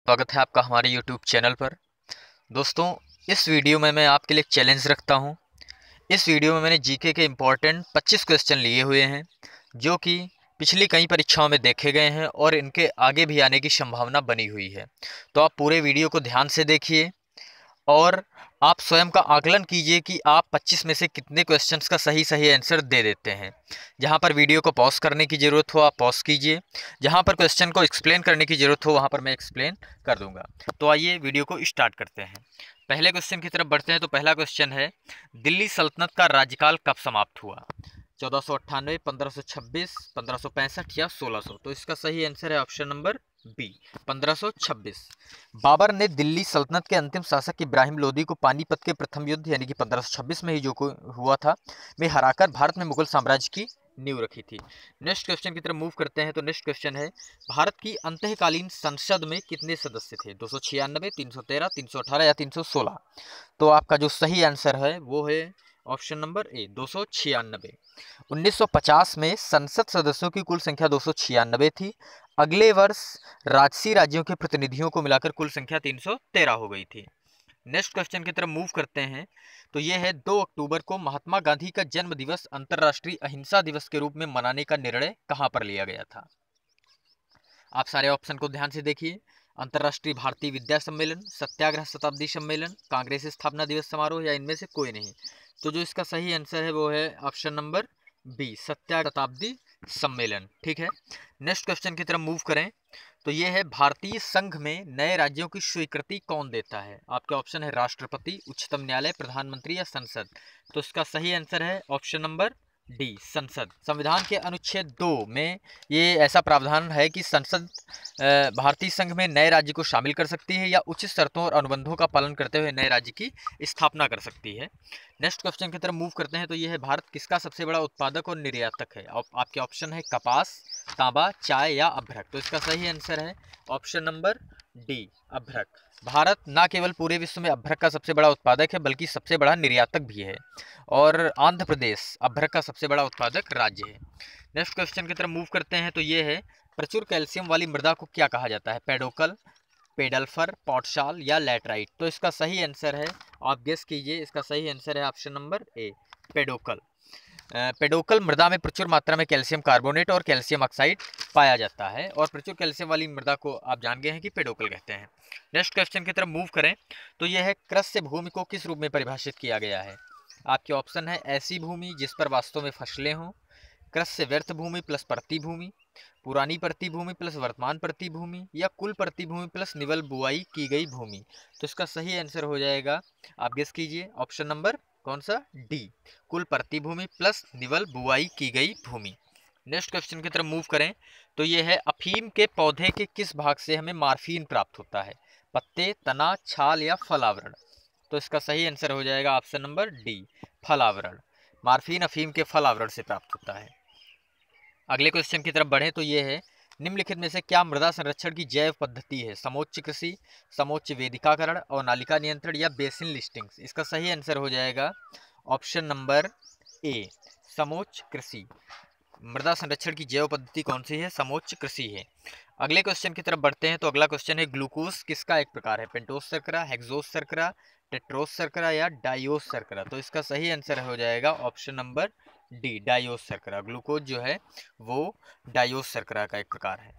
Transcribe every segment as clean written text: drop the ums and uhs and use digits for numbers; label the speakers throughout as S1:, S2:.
S1: स्वागत है आपका हमारे YouTube चैनल पर। दोस्तों, इस वीडियो में मैं आपके लिए एक चैलेंज रखता हूं। इस वीडियो में मैंने जीके के इम्पोर्टेंट 25 क्वेश्चन लिए हुए हैं जो कि पिछली कई परीक्षाओं में देखे गए हैं और इनके आगे भी आने की संभावना बनी हुई है। तो आप पूरे वीडियो को ध्यान से देखिए और आप स्वयं का आकलन कीजिए कि आप 25 में से कितने क्वेश्चंस का सही सही आंसर दे देते हैं। जहां पर वीडियो को पॉज करने की ज़रूरत हो आप पॉज कीजिए, जहां पर क्वेश्चन को एक्सप्लेन करने की ज़रूरत हो वहां पर मैं एक्सप्लेन कर दूंगा। तो आइए वीडियो को स्टार्ट करते हैं। पहले क्वेश्चन की तरफ बढ़ते हैं। तो पहला क्वेश्चन है, दिल्ली सल्तनत का राज्यकाल कब समाप्त हुआ? 1498, 1526, 1565 या 1600? तो इसका सही आंसर है ऑप्शन नंबर बी, 1526। बाबर ने दिल्ली सल्तनत के अंतिम शासक इब्राहिम लोदी को पानीपत के प्रथम युद्ध यानी कि 1526 में ही जो हुआ था में हराकर भारत में मुगल साम्राज्य की नींव रखी थी। नेक्स्ट क्वेश्चन की तरफ मूव करते हैं। तो नेक्स्ट क्वेश्चन है, भारत की अंतःकालीन संसद में कितने सदस्य थे? 296, 313, 318 या 316? तो आपका जो सही आंसर है वो है ऑप्शन नंबर ए, 296। 1950 में संसद सदस्यों की कुल संख्या 296 थी। अगले वर्ष राजसी राज्यों के प्रतिनिधियों को मिलाकर कुल संख्या 313 हो गई थी। नेक्स्ट क्वेश्चन की तरफ मूव करते हैं। तो यह है, 2 अक्टूबर को महात्मा गांधी का जन्म दिवस अंतर्राष्ट्रीय अहिंसा दिवस के रूप में मनाने का निर्णय कहां पर लिया गया था? आप सारे ऑप्शन को ध्यान से देखिए। अंतर्राष्ट्रीय भारतीय विद्या सम्मेलन, सत्याग्रह शताब्दी सम्मेलन, कांग्रेस स्थापना दिवस समारोह या इनमें से कोई नहीं? तो जो इसका सही आंसर है वो है ऑप्शन नंबर बी, सत्याग्रह शताब्दी सम्मेलन। ठीक है। नेक्स्ट क्वेश्चन की तरफ मूव करें। तो ये है, भारतीय संघ में नए राज्यों की स्वीकृति कौन देता है? आपके ऑप्शन है राष्ट्रपति, उच्चतम न्यायालय, प्रधानमंत्री या संसद? तो इसका सही आंसर है ऑप्शन नंबर डी, संसद। संविधान के अनुच्छेद 2 में ये ऐसा प्रावधान है कि संसद भारतीय संघ में नए राज्य को शामिल कर सकती है या उचित शर्तों और अनुबंधों का पालन करते हुए नए राज्य की स्थापना कर सकती है। नेक्स्ट क्वेश्चन की तरफ मूव करते हैं। तो ये है, भारत किसका सबसे बड़ा उत्पादक और निर्यातक है? आपके ऑप्शन है कपास, तांबा, चाय या अभ्रक? तो इसका सही आंसर है ऑप्शन नंबर डी, अभ्रक। भारत न केवल पूरे विश्व में अभ्रक का सबसे बड़ा उत्पादक है बल्कि सबसे बड़ा निर्यातक भी है और आंध्र प्रदेश अभ्रक का सबसे बड़ा उत्पादक राज्य है। नेक्स्ट क्वेश्चन की तरफ मूव करते हैं। तो ये है, प्रचुर कैल्शियम वाली मृदा को क्या कहा जाता है? पेडोकल, पेडल्फर, पॉटशाल या लैटराइट? तो इसका सही आंसर है, आप गेस कीजिए, इसका सही आंसर है ऑप्शन नंबर ए, पेडोकल। पेडोकल मृदा में प्रचुर मात्रा में कैल्शियम कार्बोनेट और कैल्शियम ऑक्साइड पाया जाता है और प्रचुर कैल्शियम वाली मृदा को आप जान गए हैं कि पेडोकल कहते हैं। नेक्स्ट क्वेश्चन की तरफ मूव करें। तो यह है, कृषि भूमि को किस रूप में परिभाषित किया गया है? आपके ऑप्शन है ऐसी भूमि जिस पर वास्तव में फसलें हों, कृषि व्यर्थ भूमि प्लस प्रति भूमि, पुरानी प्रति भूमि प्लस वर्तमान प्रति भूमि या कुल प्रति भूमि प्लस निवल बुआई की गई भूमि? तो इसका सही आंसर हो जाएगा, आप गेस कीजिए, ऑप्शन नंबर कौन सा? डी, कुल प्रति भूमि प्लस निवल बुआई की गई भूमि। नेक्स्ट क्वेश्चन की तरफ मूव करें। तो ये है, अफीम के पौधे के किस भाग से हमें मार्फीन प्राप्त होता है? पत्ते, तना, छाल या फल आवरण? तो इसका सही आंसर हो जाएगा ऑप्शन नंबर डी, फल आवरण। मार्फीन अफीम के फल आवरण से प्राप्त होता है। अगले क्वेश्चन की तरफ बढ़े। तो ये है, निम्नलिखित में से क्या मृदा संरक्षण की जैव पद्धति है? समोच्च कृषि, समोच्च वेदिकाकरण और नालिका नियंत्रण या बेसिन लिस्टिंग? इसका सही आंसर हो जाएगा ऑप्शन नंबर ए, समोच्च कृषि। मृदा संरक्षण की जैव पद्धति कौन सी है? समोच्च कृषि है। अगले क्वेश्चन की तरफ बढ़ते हैं। तो अगला क्वेश्चन है, ग्लूकोज किसका एक प्रकार है? पेंटोज शर्करा, हेक्सोज शर्करा, टेट्रोज शर्करा या डाइओज शर्करा? तो इसका सही आंसर हो जाएगा ऑप्शन नंबर डी, डाइओज शर्करा। ग्लूकोज जो है वो डाइओज शर्करा का एक प्रकार है।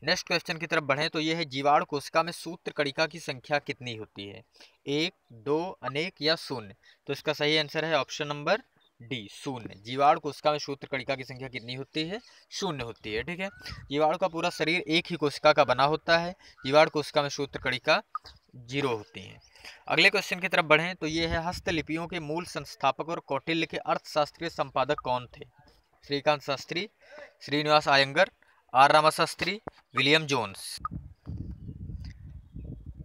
S1: नेक्स्ट क्वेश्चन की तरफ बढ़ें। तो ये है, जीवाणु कोशिका में सूत्र कणिका की संख्या कितनी होती है? 1, 2, अनेक या शून्य? तो इसका सही आंसर है ऑप्शन नंबर डी, शून्य। जीवाणु कोशिका में सूत्र कणिका की संख्या कितनी होती है? शून्य होती है। ठीक है। जीवाणु का पूरा शरीर एक ही कोशिका का बना होता है। जीवाणु कोशिका में सूत्र कणिका 0 होती है। अगले क्वेश्चन की तरफ बढ़ें। तो ये है, हस्तलिपियों के मूल संस्थापक और कौटिल्य के अर्थशास्त्रीय संपादक कौन थे? Shrikant Shastri, Shrinivas Iyengar, R Ramashastri, William Jones?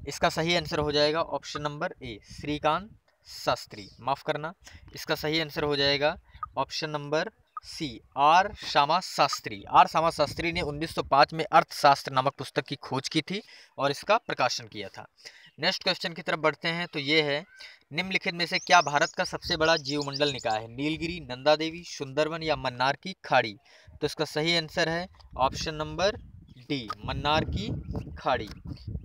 S1: इसका सही आंसर हो जाएगा option number A, Shrikant Shastri. माफ करना, इसका सही आंसर हो जाएगा option number C, R Shyama Shastri. R Shyama Shastri ने 1905 में अर्थशास्त्र नामक पुस्तक की खोज की थी और इसका प्रकाशन किया था। नेक्स्ट क्वेश्चन की तरफ बढ़ते हैं। तो ये है, निम्नलिखित में से क्या भारत का सबसे बड़ा जीवमंडल निकाय है? नीलगिरी, नंदा देवी, सुंदरवन या मन्नार की खाड़ी? तो इसका सही आंसर है ऑप्शन नंबर डी मन्नार की खाड़ी,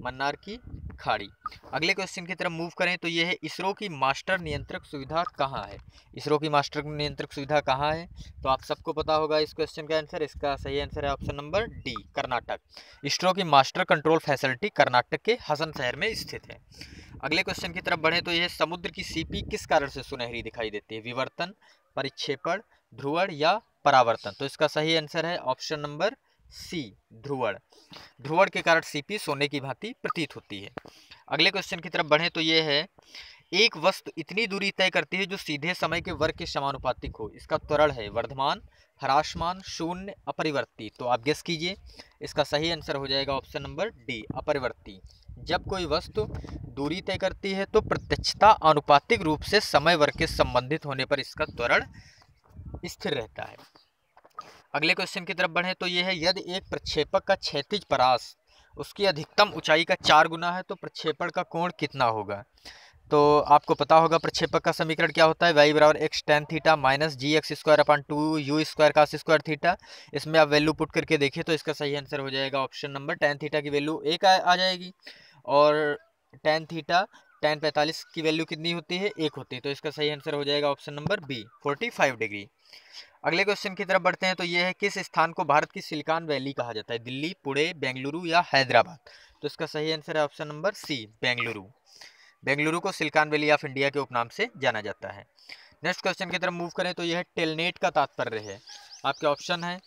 S1: मन्नार की खाड़ी। अगले क्वेश्चन की तरफ मूव करें तो ये है इसरो की मास्टर नियंत्रक सुविधा कहाँ है। इसरो की मास्टर नियंत्रक सुविधा कहाँ है, तो आप सबको पता होगा इस क्वेश्चन का आंसर। इसका सही आंसर है option number D Karnataka. ISRO की मास्टर कंट्रोल फैसिलिटी कर्नाटक के हसन शहर में स्थित है। अगले क्वेश्चन की तरफ बढ़े तो यह समुद्र की सीपी किस कारण से सुनहरी दिखाई देती है, विवर्तन, परिक्षेपण, ध्रुवण या परावर्तन। तो इसका सही आंसर है ऑप्शन नंबर सी ध्रुवण। ध्रुवण के कारण सीपी सोने की भांति प्रतीत होती है। अगले क्वेश्चन की तरफ बढ़े तो यह है एक वस्तु इतनी दूरी तय करती है जो सीधे समय के वर्ग के समानुपातिक हो। इसका त्वरण है वर्धमान, ह्रासमान, शून्य, अपरिवर्ती। तो आप गेस कीजिए, इसका सही आंसर हो जाएगा ऑप्शन नंबर डी अपरिवर्ती। जब कोई वस्तु दूरी तय करती है तो प्रत्यक्षता आनुपातिक रूप से समय वर्ग के संबंधित होने पर इसका त्वरण स्थिर रहता है। अगले क्वेश्चन की तरफ बढ़े तो यह है यदि एक प्रक्षेपक का क्षैतिज परास उसकी अधिकतम ऊंचाई का 4 गुना है तो प्रक्षेपण का कोण कितना होगा। तो आपको पता होगा प्रक्षेपक का समीकरण क्या होता है, y बराबर x tan theta minus g x square upon 2 u square cos square theta. इसमें आप वैल्यू पुट करके देखिए तो इसका सही आंसर हो जाएगा ऑप्शन नंबर tan थीटा की वैल्यू 1 आ जाएगी और tan थीटा tan 45 की वैल्यू कितनी होती है, 1 होती है। तो इसका सही आंसर हो जाएगा ऑप्शन नंबर बी 45 डिग्री। अगले क्वेश्चन की तरफ बढ़ते हैं तो यह है किस स्थान को भारत की सिलिकॉन वैली कहा जाता है, दिल्ली, पुणे, बेंगलुरु या हैदराबाद। तो इसका सही आंसर है option number C Bengaluru. Bengaluru को सिलिकॉन वैली ऑफ इंडिया के उपनाम से जाना जाता है। नेक्स्ट क्वेश्चन की तरफ मूव करें तो यह टेलनेट का तात्पर्य है, आपके ऑप्शन है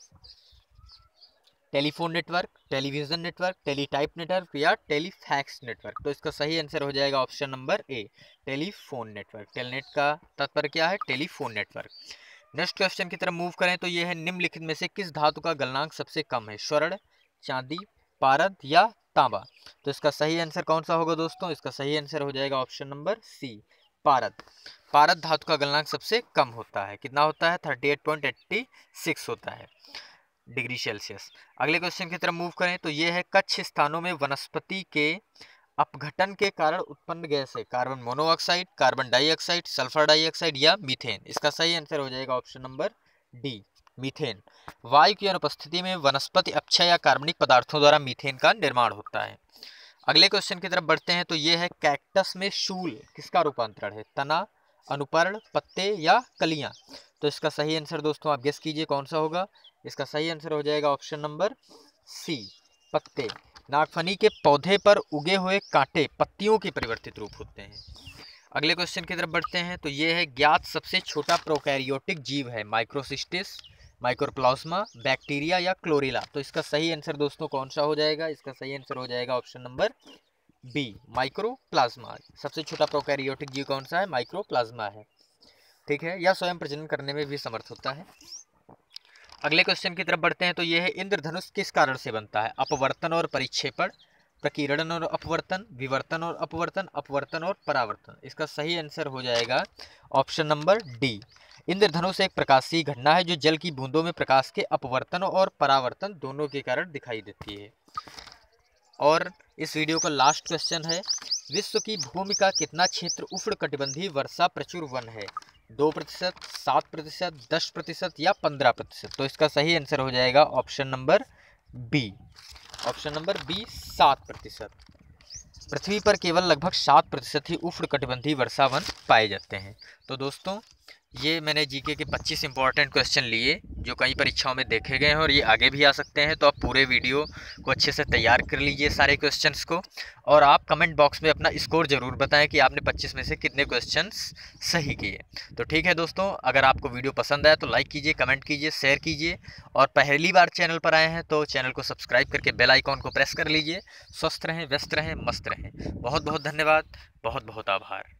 S1: telephone network, television network, teletype network या टेलीफैक्स नेटवर्क। तो इसका सही आंसर हो जाएगा ऑप्शन नंबर ए टेलीफोन नेटवर्क। टेलनेट का तात्पर्य क्या है, टेलीफोन नेटवर्क। नेक्स्ट क्वेश्चन की तरफ मूव करें तो यह है निम्नलिखित में से किस धातु का गलनांक सबसे कम है, स्वर्ण, चांदी, पारद या तांबा। तो इसका सही आंसर कौन सा होगा दोस्तों, इसका सही आंसर हो जाएगा ऑप्शन नंबर सी पारद। पारद धातु का गलनांक सबसे कम होता है, कितना होता है 38.86 होता है डिग्री सेल्सियस। अगले क्वेश्चन की तरफ मूव करें तो यह है कच्छ स्थानों में वनस्पति के अपघटन के कारण उत्पन्न गैस है, carbon monoxide, carbon dioxide, sulphur dioxide या मीथेन। इसका सही आंसर हो जाएगा ऑप्शन नंबर डी मीथेन। वायु की अनुपस्थिति में वनस्पति अपक्षय या कार्बनिक पदार्थों द्वारा मीथेन का निर्माण होता है। अगले क्वेश्चन की तरफ बढ़ते हैं तो यह है कैक्टस में शूल किसका रूपांतरण है, तना, अनुपर्ण, पत्ते या कलियां। तो इसका सही आंसर दोस्तों आप गेस कीजिए कौन सा होगा। इसका सही आंसर हो जाएगा ऑप्शन नंबर सी पत्ते। नागफनी के पौधे पर उगे हुए कांटे पत्तियों के परिवर्तित रूप होते हैं। अगले क्वेश्चन की तरफ बढ़ते हैं तो यह है ज्ञात सबसे छोटा प्रोकैरियोटिक जीव है, माइक्रोसिस्टिस, माइक्रोप्लाज्मा, बैक्टीरिया या क्लोरेला। तो इसका सही आंसर दोस्तों कौन सा हो जाएगा, इसका सही आंसर हो जाएगा ऑप्शन नंबर बी माइक्रोप्लाज्मा। सबसे छोटा प्रोकैरियोटिक जीव कौन सा है, माइक्रोप्लाज्मा है, ठीक है। यह स्वयं प्रजनन करने में भी समर्थ होता है। अगले क्वेश्चन की तरफ बढ़ते हैं तो यह है इंद्रधनुष किस कारण से बनता है, अपवर्तन और परिक्षेपण, प्रकीर्णन और अपवर्तन, विवर्तन और अपवर्तन, अपवर्तन और परावर्तन। इसका सही आंसर हो जाएगा ऑप्शन नंबर डी इंद्रधनुष एक प्रकाशीय घटना है जो जल की बूंदों में प्रकाश के अपवर्तन और परावर्तन दोनों के कारण दिखाई देती है। और इस वीडियो का लास्ट क्वेश्चन है विश्व की भूमि का कितना क्षेत्र उष्णकटिबंधीय वर्षा प्रचुर वन है, 2%, 7%, 10% या 15%। तो इसका सही आंसर हो जाएगा ऑप्शन नंबर बी 7%। पृथ्वी पर केवल लगभग 7% ही उष्णकटिबंधीय वर्षा वन पाए जाते हैं। तो दोस्तों ये मैंने जीके के 25 इंपॉर्टेंट क्वेश्चन लिए जो कई परीक्षाओं में देखे गए हैं और ये आगे भी आ सकते हैं। तो आप पूरे वीडियो को अच्छे से तैयार कर लीजिए सारे क्वेश्चंस को, और आप कमेंट बॉक्स में अपना स्कोर ज़रूर बताएं कि आपने 25 में से कितने क्वेश्चंस सही किए। तो ठीक है दोस्तों, अगर आपको वीडियो पसंद आया तो लाइक कीजिए, कमेंट कीजिए, शेयर कीजिए, और पहली बार चैनल पर आए हैं तो चैनल को सब्सक्राइब करके बेल आइकॉन को प्रेस कर लीजिए। स्वस्थ रहें, व्यस्त रहें, मस्त रहें। बहुत बहुत धन्यवाद, बहुत बहुत आभार।